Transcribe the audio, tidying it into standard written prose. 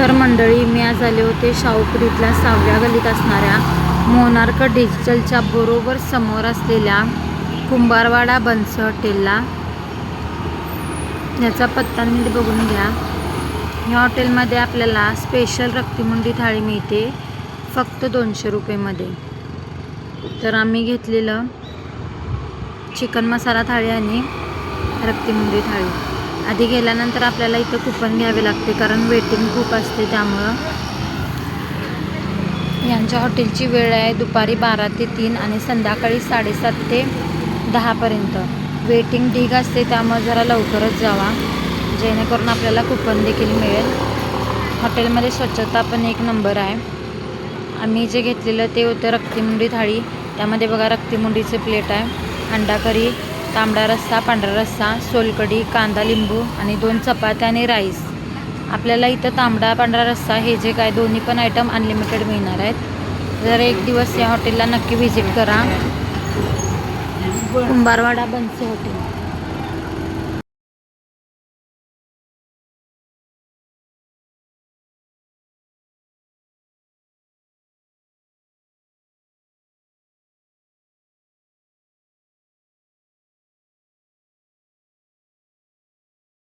तर मंडळी, मी आज आले होते शाहूपुरीतल्या 6व्या गल्लीत असणाऱ्या मोनार्क डिजिटलच्या बरोबर समोर असलेल्या कुंभारवाडा बन्स हॉटेलला. याचा पत्ता नीट बघून घ्या. या हॉटेलमध्ये आपल्याला स्पेशल रक्तीमुंडी थाळी मिळते फक्त 200 रुपयेमध्ये. तर आम्ही घेतलेलं चिकन मसाला थाळी आणि रक्तीमुंडी थाळी. आधी गेल्यानंतर आपल्याला इथं कुपन घ्यावे लागते कारण वेटिंग खूप असते. त्यामुळं यांच्या हॉटेलची वेळ आहे दुपारी 12 ते 3 आणि संध्याकाळी 7:30 ते 10पर्यंत. वेटिंग ढीग असते त्यामुळे जरा लवकरच जावा जेणेकरून आपल्याला कुपन देखील मिळेल. हॉटेलमध्ये स्वच्छता पण एक नंबर आहे. आम्ही जे घेतलेलं ते होतं रक्तीमुंडी थाळी. त्यामध्ये बघा रक्तीमुंडीचे प्लेट आहे, अंडा करी, तांबडा रस्सा, पांढरा रस्सा, सोलकढी, कांदा लिंबू आणि 2 चपात्या आणि राईस. आपल्याला इथं तांबडा पांढरा रस्सा हे जे काय दोन्ही पण आयटम अनलिमिटेड मिळणार आहेत. जर एक दिवस या हॉटेलला नक्की व्हिजिट करा. Kumbharwada buns hotel.